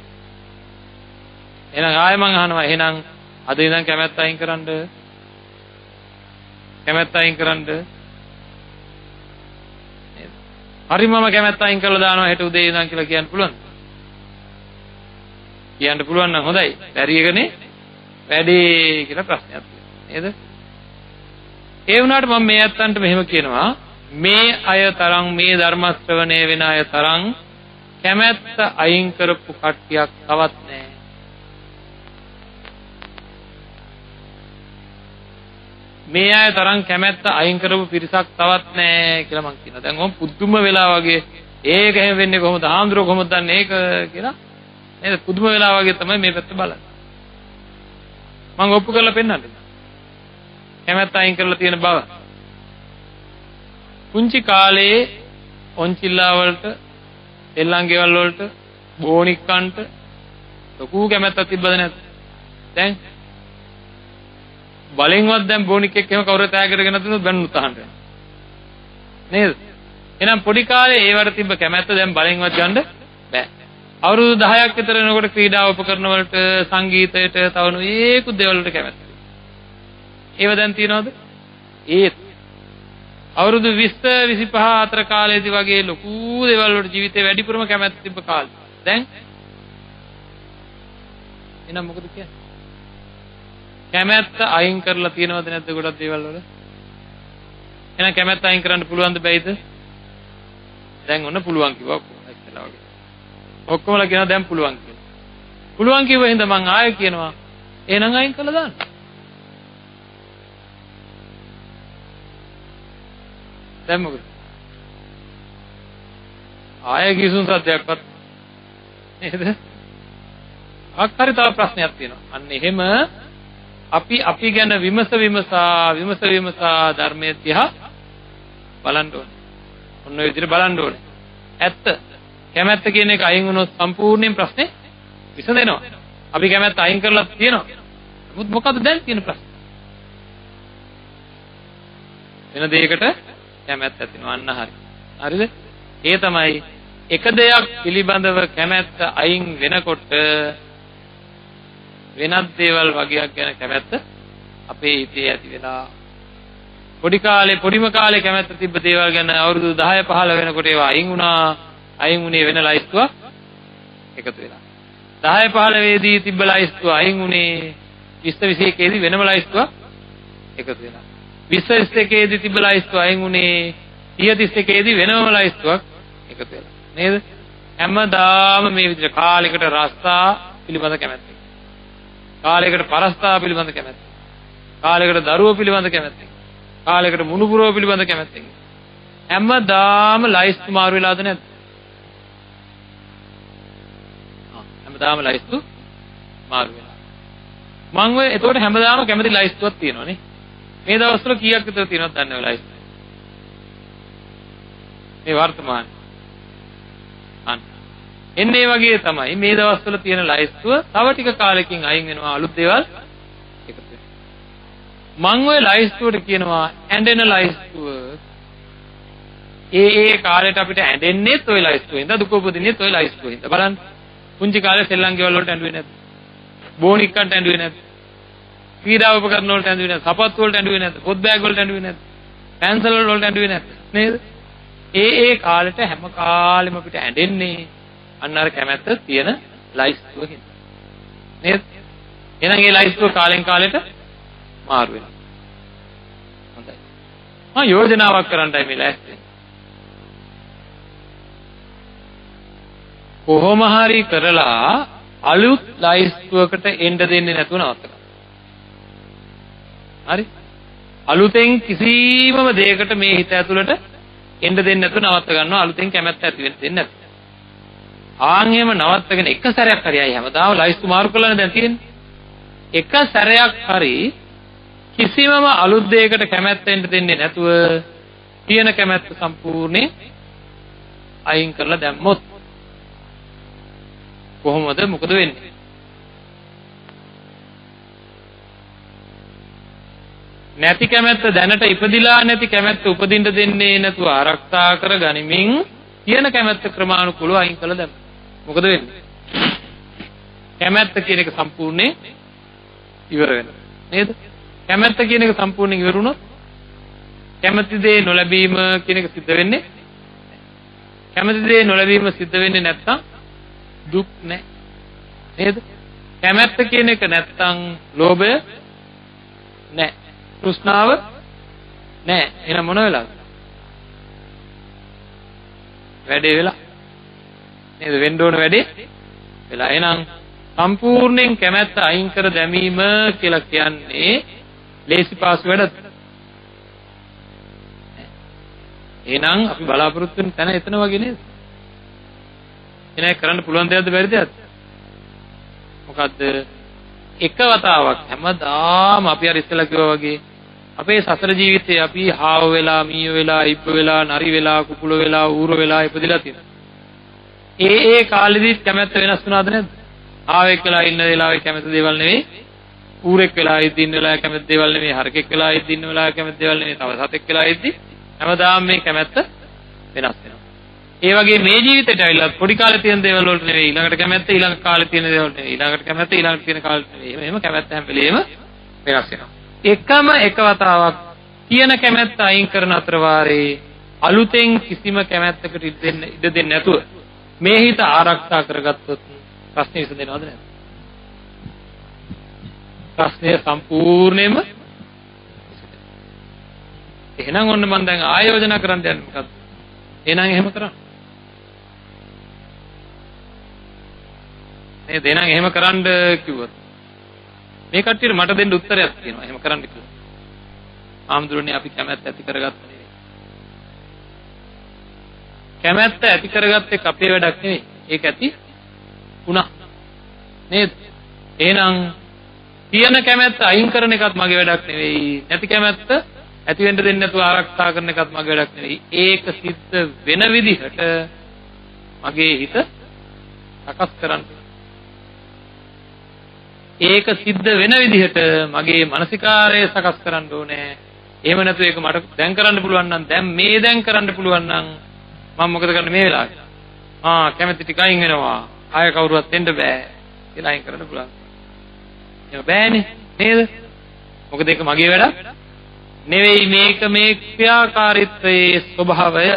S1: එහෙනම් ආයෙ මං අහනවා එහෙනම් අද ඉඳන් කැමැත්ත අයින් කරන්න. කැමැත්ත අයින් කරන්න. හරි මම කැමැත්ත අයින් කරලා දානවා හෙට උදේ ඉඳන් කියලා කියන්න පුළුවන්ද? කියන්න පුළුවන් නම් හොඳයි. බැරි එකනේ වැඩි කියලා ප්‍රශ්නයක් තියෙනවා නේද? ඒ වුණාට මම මේ අත්තන්ට මෙහෙම කියනවා මේ අය තරම් මේ ධර්ම ශ්‍රවණය වෙන අය තරම් කැමැත්ත අයින් කරපු කට්ටියක් තවත් නැහැ. මේ අය තරම් කැමැත්ත අයින් කරපු පිරිසක් තවත් නැහැ කියලා මම කියනවා. දැන් ඔම් පුදුම වෙලා වගේ ඒක එහෙම වෙන්නේ කොහොමද? ආන්දරෝ කොහොමද දන්නේ ඒක කියලා නේද? පුදුම වෙලා වගේ තමයි මේ පැත්ත බලන්නේ. මම ඔප්පු කරලා පෙන්නන්න. කැමැත්ත අයින් කරලා තියෙන බව. පුංචි කාලේ ඔන්චිල්ලා වලට, එල්ලංගෙවල් වලට, බෝනික්කන්ට ලොකු කැමැත්තක් තිබ්බද නැද්ද? දැන් බලෙන්වත් දැන් බෝනික්ෙක් එහෙම කවුරු තෑගරගෙන නැතුනොත් බැන්නුත් අහන්න නේද? එහෙනම් පොඩි කාලේ ඒවට තිබ්බ කැමැත්ත දැන් බලෙන්වත් ගන්න බෑ. අවුරුදු 10ක් විතර වෙනකොට ක්‍රීඩා උපකරණ වලට, සංගීතයට, තව නොයේකුත් දේවල් වලට කැමැත්ත. ඒව දැන් තියනවද? ඒත් අවුරුදු 20 25 අතර කාලේදී වගේ ලොකු දේවල් වලට ජීවිතේ වැඩිපුරම කැමැත්ත තිබ්බ කාලේ. දැන් එහෙනම් මොකද කියන්නේ? කැමැත්ත අයින් කරලා තියනවද නැද්ද ගොඩක් දේවල් වල? එහෙනම් කැමැත්ත අයින් කරන්න පුළුවන්ද බැයිද? දැන් ඔන්න පුළුවන් කිව්වා ඉස්සෙල්ලා වගේ. ඔක්කොමලා කියනවා දැන් පුළුවන් කියලා. පුළුවන් කිව්ව හින්දා මම ආයෙ කියනවා එහෙනම් අයින් කරලා දාන්න. දැන් මොකද? ආයෙ කිසිම සත්‍යයක්වත් නේද? අක්කරි තව ප්‍රශ්නයක් තියෙනවා. අන්න එහෙම අපි ගැන විමසා ධර්මයේ තියා බලන්න ඕනේ. ඔන්න ඔය විදිහට බලන්න ඕනේ. ඇත්ත. කැමැත්ත කියන එක අයින් වුණොත් සම්පූර්ණයෙන් ප්‍රශ්නේ විසඳෙනවා. අපි කැමැත්ත අයින් කරලා තියෙනවා. නමුත් මොකද දැන් තියෙන ප්‍රශ්නේ? වෙන දෙයකට කැමැත්ත ඇතිවෙනවා. අන්න හරි. හරිද? ඒ තමයි එක දෙයක් පිළිබඳව කැමැත්ත අයින් වෙනකොට වෙනත් දේවල් වගේක් ගැන කැමැත්ත අපේ හිතේ ඇති වෙලා පොඩි කාලේ පොඩිම කාලේ කැමැත්ත තිබ්බ දේවල් ගැන අවුරුදු 10 15 වෙනකොට ඒවා අයින් වුණා. අයින් වුණේ වෙන ලයිස්තුවක් එකතු වෙලා. 10 15 වේදී තිබ්බ ලයිස්තුව අයින් වුණේ 20 21 දී වෙනම ලයිස්තුවක් එකතු වෙලා. 20 21 දී තිබ්බ ලයිස්තුව අයින් වුණේ 30 31 දී වෙනම ලයිස්තුවක් එකතු වෙලා. නේද? හැමදාම මේ විදිහට කාලයකට රස්සා පිළිබඳ කැමැත්ත. කාලයකට පරස්තා පිළිබඳ කැමැත්ත. කාලයකට දරුවෝ පිළිබඳ කැමැත්ත. කාලයකට මුණුපුරෝ පිළිබඳ කැමැත්ත. හැමදාම ලයිස්තු මාරු වෙලාද නැද්ද? හැමදාම ලයිස්තු මාරු වෙනවා. මම ඔය එතකොට හැමදාම කැමති ලයිස්තුවක් තියෙනවනේ. මේ දවස්වල කීයක් විතර තියෙනවද දන්නේ ඔය ලයිස්තු? මේ වර්තමාන. අන්න. එන්නේ වගේ තමයි මේ දවස්වල තියෙන ලයිස්තුව තව ටික කාලෙකින් අයින් වෙනවා අලුත් දේවල් එකතු වෙනවා. මම ඔය ලයිස්තුවට කියනවා ඇඬෙන ලයිස්තුව. ඒ කාලෙට අපිට ඇඬෙන්නේත් ඔය ලයිස්තුවෙන්ද දුක උපදින්නේත් ඔය ලයිස්තුවෙන්ද බලන්න. පුංචි කාලේ සෙල්ලම් ගෙවල් වලට ඇඬුවේ නැද්ද? බෝනික්කන්ට ඇඬුවේ නැද්ද? ක්‍රීඩා උපකරණ වලට ඇඬුවේ නැද්ද? සපත්තු වලට ඇඬුවේ නැද්ද? පොත් බෑග් වලට ඇඬුවේ නැද්ද? පැන්සල් වලට ඇඬුවේ නැද්ද? නේද? ඒ කාලෙට හැම කාලෙම අපිට ඇඬෙන්නේ අන්න අර කැමැත්ත තියෙන ලයිස්තුව හින්දා. නේද? එහෙනම් ඒ ලයිස්තුව කාලෙන් කාලෙට මාරු වෙනවා. හොඳයි. මම යෝජනාවක් කරන්නයි මේ ලෑස්ති. කොහොම හරි කරලා අලුත් ලයිස්තුවකට එන්න දෙන්නේ නැතුව නවත්ත ගන්න. හරි? අලුතෙන් කිසිමම දෙයකට මේ හිත ඇතුළට එන්න දෙන්නේ නැතුව නවත්ත ගන්නවා. අලුතෙන් කැමැත්ත ඇති වෙන්න දෙන්නේ නැතුව. ආන් එහෙම නවත්තගෙන එක සැරයක් හරි අය හැමදාම ලයිස්තු මාරු කරලානේ දැන් තියෙන්නේ. එක සැරයක් හරි කිසිමම අලුත් දෙයකට කැමැත්ත එන්න දෙන්නේ නැතුව තියෙන කැමැත්ත සම්පූර්ණයෙන් අයින් කරලා දැම්මොත් කොහොමද මොකද වෙන්නේ? නැති කැමැත්ත දැනට ඉපදිලා නැති කැමැත්ත උපදින්න දෙන්නේ නැතුව ආරක්ෂා කර ගනිමින් තියෙන කැමැත්ත ක්‍රමානුකූලව අයින් කළා දැන් මොකද වෙන්නේ? කැමැත්ත කියන එක සම්පූර්ණයෙන් ඉවර වෙනවා නේද? කැමැත්ත කියන එක සම්පූර්ණයෙන් ඉවර වුණොත් කැමැති දේ නොලැබීම කියන එක සිද්ධ වෙන්නේ කැමැති දේ නොලැබීම සිද්ධ වෙන්නේ නැත්තම් දුක් නැහැ නේද? කැමැත්ත කියන එක නැත්තම් ලෝභය නැහැ. තෘෂ්ණාව නැහැ. එහෙනම් මොන වෙලාවද? වැඩේ වෙලා නේද? වෙන්න ඕන වැඩේ වෙලා. එහෙනම් සම්පූර්ණයෙන් කැමැත්ත අයින් කර දැමීම කියලා කියන්නේ ලේසි පාසු වැඩක්. එහෙනම් අපි බලාපොරොත්තු වෙන තැන එතන වගේ නේද? එනේ කරන්න පුළුවන් දෙයක්ද බැරි දෙයක්ද? මොකද්ද? එක වතාවක් හැමදාම අපි අර ඉස්සෙල්ලා කිව්වා වගේ අපේ සසර ජීවිතේ අපි හාව වෙලා, මීය වෙලා, ඉබ්බ වෙලා, නරි වෙලා, කුකුල වෙලා, ඌර වෙලා ඉපදිලා තියෙනවා. ඒ කාලෙදිත් කැමැත්ත වෙනස් වුණාද නැද්ද? ආවෙක් වෙලා ඉන්න වෙලාවේ කැමැත්ත දේවල් නෙවෙයි, ඌරෙක් වෙලා ඉඳින්න වෙලාවේ කැමැත්ත දේවල් නෙවෙයි, හරකෙක් වෙලා ඉඳින්න වෙලාවේ කැමැත්ත දේවල් නෙවෙයි, තව සතෙක් වෙලා ඉඳි හැමදාම මේ කැමැත්ත වෙනස් වෙනවා. ඒ වගේ මේ ජීවිතේට ඇවිල්ලා පොඩි කාලේ තියෙන දේවල් වලට නෙවෙයි, ඊළඟට කැමැත්ත ඊළඟ කාලේ තියෙන දේවල් නෙවෙයි, ඊළඟට කැමැත්ත ඊළඟට තියෙන කාලෙට නෙවෙයි. එහෙම කැමැත්ත හැම වෙලේම වෙනස් වෙනවා. එකම එක වතාවක් තියෙන කැමැත්ත අයින් කරන අතර වාරේ අලුතෙන් කිසිම කැමැත්තකට ඉඩ දෙන්නේ නැතුව මේ හිත ආරක්ෂා කරගත්තොත් ප්‍රශ්නේ විසඳෙනවද නැද්ද? ප්‍රශ්නය සම්පූර්ණයෙන්ම එහෙනම් ඔන්න මම දැන් ආයෝජනා කරන්න යන්නේ මොකද්ද? එහෙනම් එහෙම කරන්න. නේද? එහෙනම් එහෙම කරන්න කිව්වොත් මේ කට්ටියට මට දෙන්න උත්තරයක් තියෙනවා. එහෙම කරන්න කිව්වොත්. ආම්දුරනේ අපි කැමැත්ත ඇති කරගත්ත නෙවෙයි. කැමැත්ත ඇති කරගත්තේ අපේ වැඩක් නෙවෙයි. ඒක ඇති වුණා. නේද? එහෙනම් තියෙන කැමැත්ත අයින් කරන එකත් මගේ වැඩක් නෙවෙයි. නැති කැමැත්ත ඇති වෙන්න දෙන්නේ නැතුව ආරක්ෂා කරන එකත් මගේ වැඩක් නෙවෙයි. ඒක සිද්ධ වෙන විදිහට මගේ හිත සකස් කරන්න. ඒක සිද්ධ වෙන විදිහට මගේ මානසිකාරය සකස් කරන්න ඕනේ. එහෙම නැතු ඒක මට දැන් කරන්න පුළුවන් නම් දැන් කරන්න පුළුවන් නම් මම මොකද කරන්නේ මේ වෙලාවේ? කැමැති ටික අයින් වෙනවා. ආය කවුරුවත් එන්න බෑ. කියලා අයින් කරන්න පුළුවන්. ඒක බෑනේ නේද? මොකද ඒක මගේ වැඩක් නෙවෙයි. මේක මේ ක්‍රියාකාරීත්වයේ ස්වභාවය.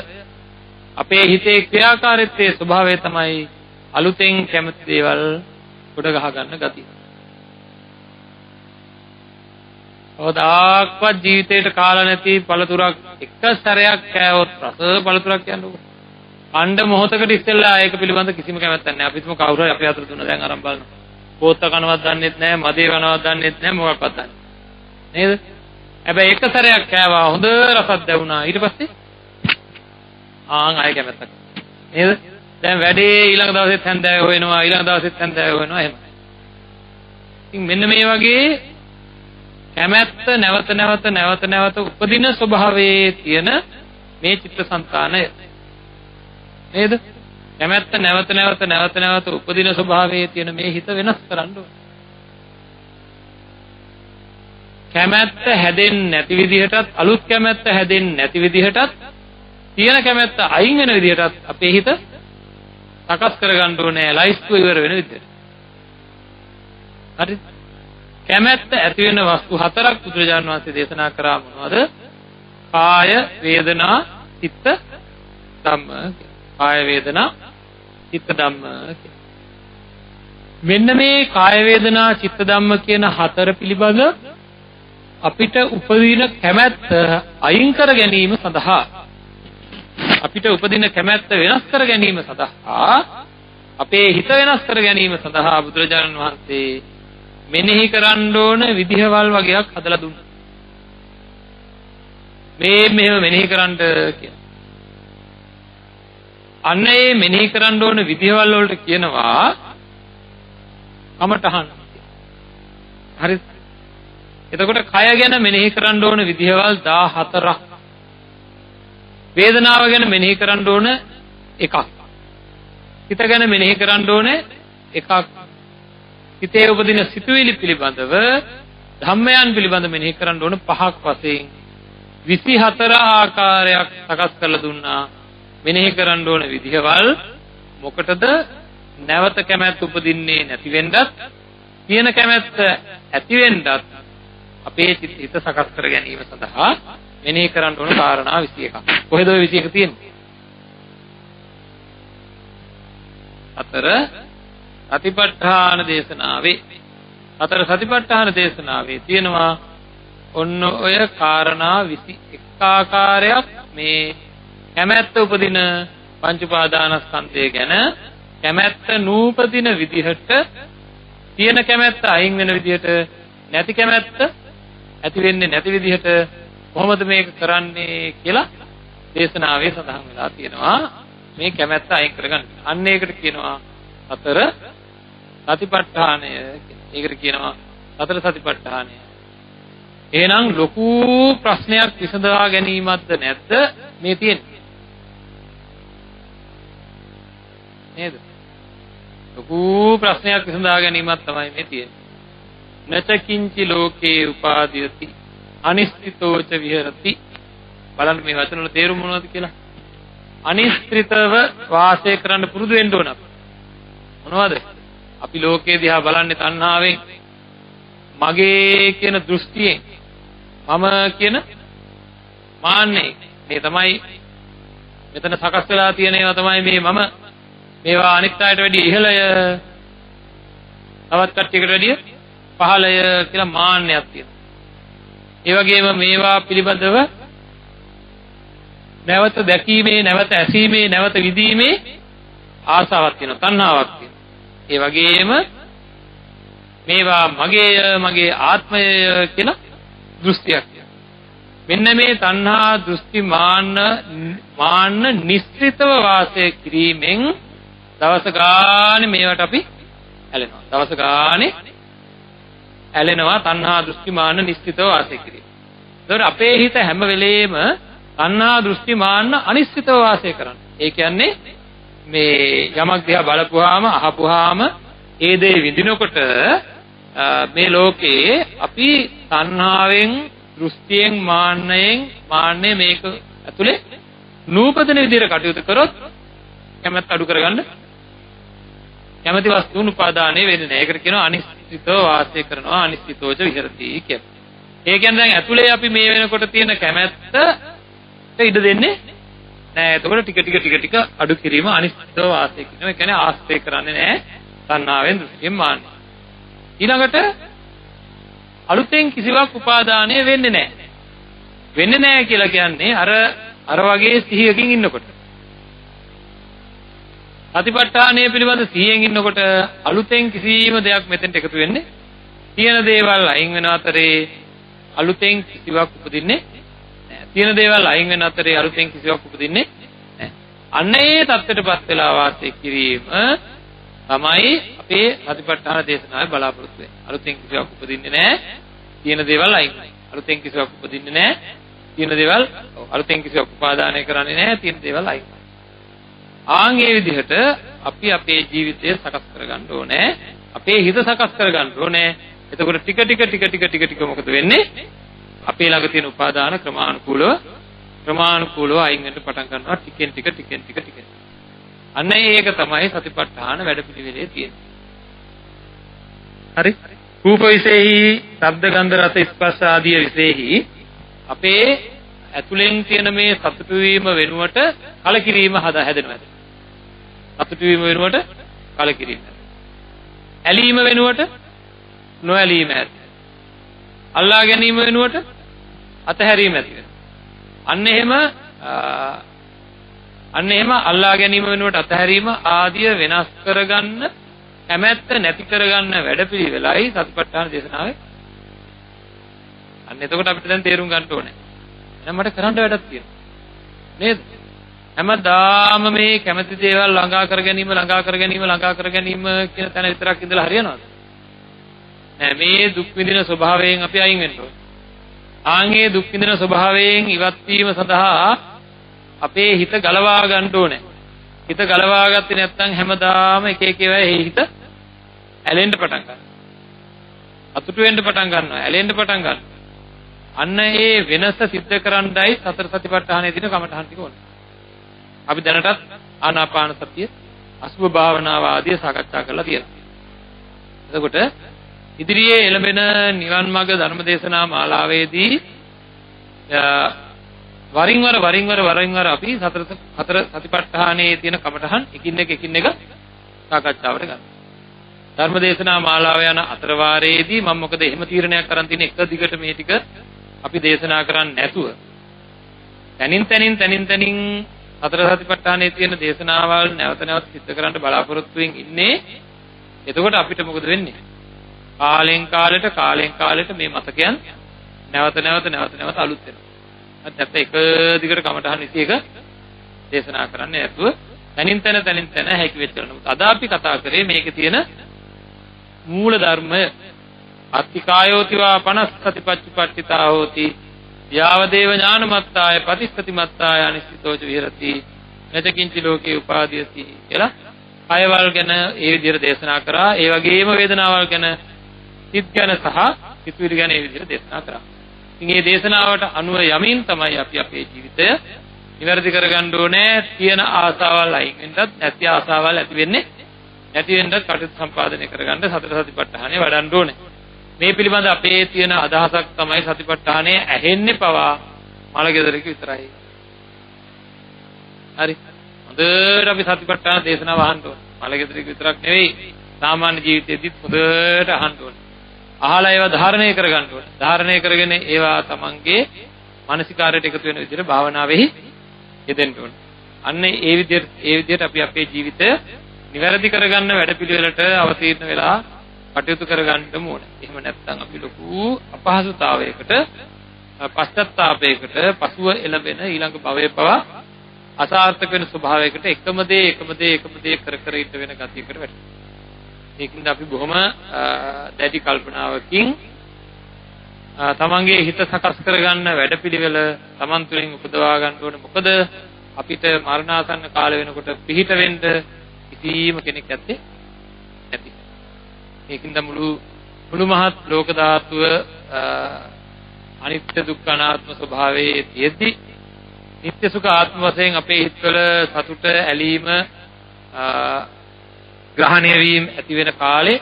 S1: අපේ හිතේ ක්‍රියාකාරීත්වයේ ස්වභාවය තමයි අලුතෙන් කැමති දේවල් ගොඩ ගහ ගන්න ගතිය. කවදාක්වත් ජීවිතේට කාලා නැති පළතුරක් එක සැරයක් කෑවොත් රස පළතුරක් කියන්නකො. අඬ මොහොතකට ඉස්සෙල්ලා ඒක පිළිබඳ කිසිම කැමැත්තක් නැහැ. අපිටම කවුරු හරි අපේ අතට දුන්න දැන් අරන් බලන්න. පොත්ත කනවත් දන්නෙත් නැහැ, මදේ කනවත් දන්නෙත් නැහැ, මොකක්වත් දන්නේ නේද? හැබැයි එක සැරයක් කෑවා හොඳ රසක් දැවුණා. ඊට පස්සේ ආයෙ කැමැත්තක් නේද? දැන් වැඩේ ඊළඟ දවසෙත් හැන්දෑව හොයනවා, ඊළඟ දවසෙත් හැන්දෑව හොයනවා එහෙම. ඉතින් මෙන්න මේ වගේ කැමැත්ත නැවත උපදින ස්වභාවයේ තියෙන මේ චිත්තසංතානය නේද? කැමැත්ත නැවත උපදින ස්වභාවයේ තියෙන මේ හිත වෙනස් කරන්න ඕනේ. කැමැත්ත හැදෙන්නේ නැති විදිහටත් අලුත් කැමැත්ත හැදෙන්නේ නැති විදිහටත් තියෙන කැමැත්ත අයින් වෙන විදිහටත් අපේ හිත සකස් කරගන්න ඕනේ ලයිස්තුව ඉවර වෙන විදිහට. හරිද? කැමැත්ත ඇති වෙන වස්තු හතරක් බුදුරජාණන් වහන්සේ දේශනා කරා මොනවද? කාය, වේදනා, චිත්ත, ධම්ම. කාය, වේදනා, චිත්ත, ධම්ම. මෙන්න මේ කාය, වේදනා, චිත්ත, ධම්ම කියන හතර පිළිබඳ අපිට උපදින කැමැත්ත අයින් කර ගැනීම සඳහා අපිට උපදින කැමැත්ත වෙනස් කර ගැනීම සඳහා අපේ හිත වෙනස් කර ගැනීම සඳහා බුදුරජාණන් වහන්සේ මෙනෙහි කරන්න ඕන විදිහවල් වගේක් හදලා දුන්නා. මෙහෙම මෙනෙහි කරන්න කියලා. අන්න ඒ මෙනෙහි කරන්න ඕන විදිහවල් වලට කියනවා කමඨහන්. හරිද? එතකොට කය ගැන මෙනෙහි කරන්න ඕන විදිහවල් 14ක්. වේදනාව ගැන මෙනෙහි කරන්න ඕන එකක්. හිත ගැන මෙනෙහි කරන්න ඕනේ එකක්. හිතේ උපදින සිතුවිලි පිළිබඳව ධම්මයන් පිළිබඳ මෙනෙහි කරන්න ඕන 5ක් වශයෙන් 24 ආකාරයක් සකස් කරලා දුන්නා. මෙනෙහි කරන්න ඕන විදිහවල් මොකටද? නැවත කැමැත්ත උපදින්නේ නැති වෙන්නත්, තියෙන කැමැත්ත ඇති වෙන්නත් අපේ හිත සකස් කර ගැනීම සඳහා මෙනෙහි කරන්න ඕන කාරණා 21ක්. කොහෙද ওই 21 තියෙන්නේ? සතිපට්ඨාන දේශනාවේ. හතර සතිපට්ඨාන දේශනාවේ තියෙනවා ඔන්න ඔය කාරණා 21 ආකාරයක් මේ කැමැත්ත උපදින පංච උපාදානස්කන්ධය ගැන කැමැත්ත නූපදින විදිහට තියෙන කැමැත්ත අයින් වෙන විදිහට නැති කැමැත්ත ඇති වෙන්නේ නැති විදිහට කොහොමද මේක කරන්නේ කියලා දේශනාවේ සඳහන් වෙලා තියෙනවා. මේ කැමැත්ත අයින් කරගන්න. අන්න ඒකට කියනවා හතර සතිපට්ඨානය. ඒකට කියනවා හතර සතිපට්ඨානය. එහෙනම් ලොකු ප්‍රශ්නයක් විසඳා ගැනීමක්ද නැද්ද මේ තියෙන්නේ? නේද? ලොකු ප්‍රශ්නයක් විසඳා ගැනීමක් තමයි මේ තියෙන්නේ. නචකින්චි ලෝකේ උපාදීයති අනිශ්චිතෝච විහෙරති. බලන්න මේ වචන වල තේරුම මොනවද කියලා. අනිශ්චිතව වාසය කරන්න පුරුදු වෙන්න ඕන. මොනවද? අපි ලෝකේ දිහා බලන්නේ තණ්හාවෙන්, මගේ කියන දෘෂ්ටියෙන්, මම කියන මාන්නේ. මේ තමයි මෙතන සකස් වෙලා තියෙන ඒවා තමයි මේ මම. මේවා අනිත් අයට වැඩිය ඉහළය, තවත් කට්ටියකට වැඩිය පහළය කියලා මාන්නයක් තියෙනවා. ඒ වගේම මේවා පිළිබඳව නැවත දැකීමේ, නැවත ඇසීමේ, නැවත විඳීමේ ආසාවක් තියෙනවා, තණ්හාවක් තියෙනවා. ඒ වගේම මේවා මගේය, මගේ ආත්මය කියලා දෘෂ්ටියක් තියෙනවා. මෙන්න මේ තණ්හා, දෘෂ්ටි, මාන්න නිස්සිතව වාසය කිරීමෙන් දවස ගානේ මේවට අපි ඇලෙනවා. දවස ගානේ ඇලෙනවා තණ්හා, දෘෂ්ටි, මාන්න නිස්සිතව වාසය කිරීම. ඒතකොට අපේ හිත හැම වෙලේම තණ්හා, දෘෂ්ටි, මාන්න අනිශ්චිතව වාසය කරන්නේ. ඒ කියන්නේ මේ යමක් දිහා බලපුවාම, අහපුවාම, ඒ දේ විඳිනකොට මේ ලෝකේ අපි තණ්හාවෙන්, දෘෂ්ටියෙන්, මාන්නයෙන් මේක ඇතුලේ නූපදින විදිහට කටයුතු කරොත් කැමැත්ත අඩු කරගන්න කැමැති වස්තුන් උපාදානය වෙන්නේ නැහැ. ඒකට කියනවා අනිශ්චිතව වාසය කරනවා, අනිශ්චිතෝච විහෙරති කියලා. ඒ කියන්නේ දැන් ඇතුලේ අපි මේ වෙනකොට තියෙන කැමැත්ත ඉඩ දෙන්නේ නැහැ. එතකොට ටික අඩු කිරීම අනිශ්චිතව වාසය කරනවා. ඒ කියන්නේ ආශ්‍රය කරන්නේ නැහැ තණ්හාවෙන්, දෘෂ්ටියෙන්, මාන්නෙන්. ඊළඟට අලුතෙන් කිසිවක් උපාදානය වෙන්නේ නැහැ. වෙන්නේ නැහැ කියලා කියන්නේ අර වගේ සිහියකින් ඉන්නකොට. සතිපට්ඨානය පිළිබඳ සිහියෙන් ඉන්නකොට අලුතෙන් කිසිම දෙයක් මෙතෙන්ට එකතු වෙන්නේ. තියෙන දේවල් අයින් වෙන අතරේ අලුතෙන් කිසිවක් උපදින්නේ නැහැ. තියෙන දේවල් අයින් වෙන අතරේ අලුතෙන් කිසිවක් උපදින්නේ නැහැ. අන්න ඒ தත්ත්වයටපත් වෙලා වාසය කිරීම තමයි අපේ සතිපට්ඨාන දේශනාවේ බලාපොරොත්තු වෙන්නේ. අලුතෙන් කිසිවක් උපදින්නේ නැහැ. තියෙන දේවල් අයින් වෙනවා. අලුතෙන් කිසිවක් උපදින්නේ නැහැ. තියෙන දේවල් අලුතෙන් කිසිවක් උපාදානය කරන්නේ නැහැ. තියෙන දේවල් අයින් වෙනවා. ආන් මේ විදිහට අපි අපේ ජීවිතය සකස් කරගන්න ඕනේ. අපේ හිත සකස් කරගන්න ඕනේ. එතකොට ටික මොකද වෙන්නේ? අපේ ළඟ තියෙන උපාදාන ක්‍රමානුකූලව අයින් වෙන්න පටන් ගන්නවා. ටිකෙන්. අන්න ඒක තමයි සතිපට්ඨාන වැඩපිළිවෙලේ තියෙන්නේ. හරි? රූප විශේෂයි, ශබ්ද, ගන්ධ, රස, ස්පර්ශ ආදී විශේෂයි අපේ ඇතුලෙන් තියෙන මේ සතුටු වීම වෙනුවට කලකිරීම හැදෙනවා. සතුටු වීම වෙනුවට කලකිරීම. ඇලීම වෙනුවට නොඇලීම ඇති. අල්ලා ගැනීම වෙනුවට අතහැරීම ඇති වෙනවා. අන්න එහෙම අල්ලා ගැනීම වෙනුවට අතහැරීම ආදිය වෙනස් කරගන්න, කැමැත්ත නැති කරගන්න වැඩපිළිවෙලයි සතිපට්ඨාන දේශනාවේ. අන්න එතකොට අපිට දැන් තේරුම් ගන්න ඕනේ. එහෙනම් මට කරන්න වැඩක් තියෙනවා. නේද? හැමදාම මේ කැමැති දේවල් ළඟා කර ගැනීම කියන තැන විතරක් ඉඳලා හරියනවද? නෑ, මේ දුක් විඳින ස්වභාවයෙන් අපි අයින් වෙන්න ඕනේ. ආන්ගේ දුක් විඳින ස්වභාවයෙන් ඉවත් වීම සඳහා අපේ හිත ගලවා ගන්න ඕනේ. හිත ගලවා ගත්තේ නැත්නම් හැමදාම එක ඒවා හිත ඇලෙන්න පටන් ගන්නවා. අතුටු වෙන්න පටන් ගන්නවා, ඇලෙන්න පටන් ගන්නවා. අන්න ඒ වෙනස සිද්ධ කරන්නයි සතර සතිපට්ඨානයේ දින කමඨහන් ටික ඕනේ. අපි දැනටත් ආනාපාන සතිය, අසුභ භාවනාව ආදී සාකච්ඡා කරලා තියෙනවා. එතකොට ඉදිරියේ එළඹෙන නිවන් මාර්ග ධර්මදේශනා මාලාවේදී වරින් වර අපි සතර සතිපට්ඨානයේ තියෙන කමඨහන් එකින් එක සාකච්ඡාවට ගන්නවා. ධර්මදේශනා මාලාව යන අතර වාරයේදී මම මොකද එහෙම තීරණයක් කරන් තියෙන එක දිගට මේ ටික අපි දේශනා කරන්නේ නැතුව තනින් සතර සතිපට්ඨානයේ තියෙන දේශනාවල් නැවත සිද්ධ කරන්න බලාපොරොත්තු වෙමින් ඉන්නේ. එතකොට අපිට මොකද වෙන්නේ? කාලෙන් කාලෙට මේ මතකයන් නැවත අලුත් වෙනවා. නැත්නම් එක දිගට කමඨහන් 21 දේශනා කරන්නේ නැතුව තනින් හැකි වෙච්ච කරනවා. අද අපි කතා කරේ මේකේ තියෙන මූල ධර්මය. අත්තිකායෝති වා පනස්සතිපච්චුපට්ඨිතා හෝති යාවදේව ඥානමත්තාය පතිස්සතිමත්තාය අනිශ්චිතෝච විහෙරති නචකින්චි ලෝකේ උපාදීයති කියලා අයවල් ගැන ඒ විදිහට දේශනා කරා. ඒ වගේම වේදනාවල් ගැන, සිත් ගැන සහ සිතුවිලි ගැන ඒ විදිහට දේශනා කරා. ඉතින් මේ දේශනාවට අනුව යමින් තමයි අපි අපේ ජීවිතය නිවැරදි කරගන්න ඕනේ. තියෙන ආසාවල් අයින් වෙන්නත්, නැති ආසාවල් ඇති වෙන්නේ නැති වෙන්නත් කටයුතු සම්පාදනය කරගන්න සතර සතිපට්ඨානය වඩන්න ඕනේ. මේ පිළිබඳ අපේ තියෙන අදහසක් තමයි සතිපට්ඨානය ඇහෙන්නේ පවා මලගෙදරක විතරයි. හරි. හොඳට අපි සතිපට්ඨාන දේශනාව අහන්න ඕනේ. මලගෙදරක විතරක් නෙවෙයි, සාමාන්‍ය ජීවිතයේදීත් හොඳට අහන්න ඕනේ. අහලා ඒවා ධාරණය කරගන්න ඕනේ. ධාරණය කරගෙන ඒවා තමන්ගේ මානසිකාරයට එකතු වෙන විදිහට භාවනාවෙහි යෙදෙන්න ඕනේ. අන්න ඒ විදිහට අපි අපේ ජීවිතය නිවැරදි කරගන්න වැඩපිළිවෙලට අවතීර්ණ වෙලා කටයුතු කරගන්න ඕනේ. එහෙම නැත්නම් අපි ලොකු අපහසුතාවයකට, පශ්චාත්තාපයකට පසුව එළඹෙන ඊළඟ භවයේ පවා අසාර්ථක වෙන ස්වභාවයකට එකම දේ කර කර ඉන්න වෙන ගතියකට වැටෙනවා. ඒකින්ද අපි බොහොම දැඩි කල්පනාවකින් තමන්ගේ හිත සකස් කරගන්න වැඩපිළිවෙල තමන් තුළින් උපදවා ගන්න ඕනේ. මොකද අපිට මරණාසන්න කාල වෙනකොට පිහිට වෙන්න කිසිම කෙනෙක් නැත්තේ නැති. ඒකින්ද මුළු මහත් ලෝක ධාතුව අනිත්‍ය දුක්ඛ අනාත්ම ස්වභාවයේ තියෙද්දි නිත්‍ය සුඛ ආත්ම වශයෙන් අපේ හිතවල සතුට ඇලීම ග්‍රහණය වීම ඇති වෙන කාලේ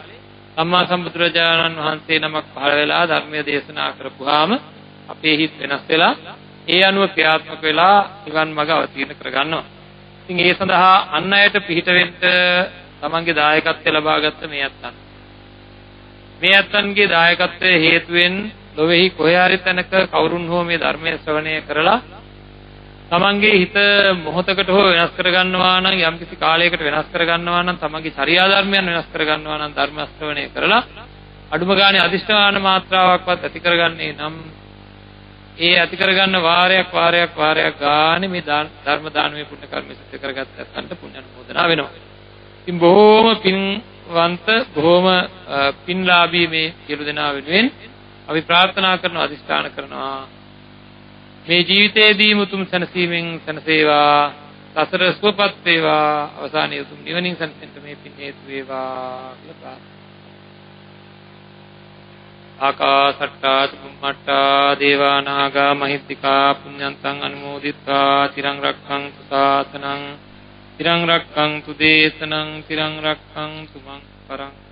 S1: සම්මා සම්බුදුරජාණන් වහන්සේ නමක් පහළ වෙලා ධර්මයේ දේශනා කරපුවාම අපේ හිත වෙනස් වෙලා ඒ අනුව ක්‍රියාත්මක වෙලා නිවන් මඟ අවතීර්ණ කරගන්නවා. ඉතින් ඒ සඳහා අන් අයට පිහිට වෙන්න තමන්ගේ දායකත්වය ලබාගත්ත මේ අත්තන්ගේ දායකත්වයේ හේතුවෙන් ලොවේහි කොහේ හරි තැනක කවුරුන් හෝ මේ ධර්මයේ ශ්‍රවණය කරලා තමන්ගේ හිත මොහොතකට හෝ වෙනස් කරගන්නවා නම්, යම්කිසි කාලයකට වෙනස් කරගන්නවා නම්, තමන්ගේ චර්යා ධර්මයන් වෙනස් කරගන්නවා නම් ධර්ම ශ්‍රවණය කරලා අඩුම ගානේ අදිෂ්ඨාන මාත්‍රාවක්වත් ඇති කරගන්නේ නම් ඒ ඇති කරගන්න වාරයක් ගානේ මේ ධර්ම දානමය පුණ්‍ය කර්ම සිද්ධ කරගත්ත අත්න්ට පුණ්‍ය අනුමෝදනා වෙනවා. ඉතින් බොහෝම පින්වන්ත, බොහෝම පින්ලාභී මේ සියලු දෙනා වෙනුවෙන් අපි ප්‍රාර්ථනා කරනවා, අදිෂ්ඨාන කරනවා මේ ජීවිතයේදී මුතුම් සැනසීමෙන් සැනසේවා, සසර සුවපත් වේවා, අවසානයේ උතුම් නිවනින් සැනසෙන්න මේ පින් හේතු වේවා කියලා ආකාසට්ටා චුම්මට්ටා දේවා නාග මහිත්‍තිකා පුඤ්ඤන්තං අනුමෝදිත්වා තිරං රක්ඛන්තු සාසනං තිරං රක්ඛන්තු දේශනං තිරං රක්ඛන්තු මං පරං